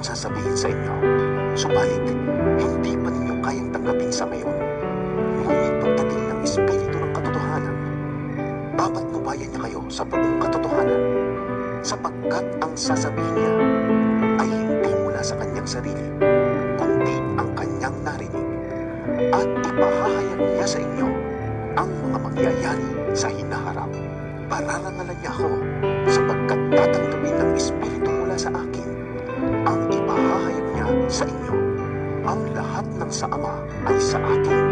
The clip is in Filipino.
sasabihin sa inyo. Subalit, hindi pa ninyo kayang tanggapin sa ngayon. Ngunit pagdating ng Espiritu ng katotohanan, papatnubayan niya kayo sa buong katotohanan, sapagkat ang sasabihin niya ay hindi mula sa kanyang sarili, kundi ang kanyang narinig, at ipahahayag niya sa inyo ang mga mangyayari sa hinaharap. Pararangalan niya ako, sapagkat tatanggapin ng Espiritu mula sa akin ang ipahahayag niya sa inyo. Ang lahat ng sa Ama ay sa akin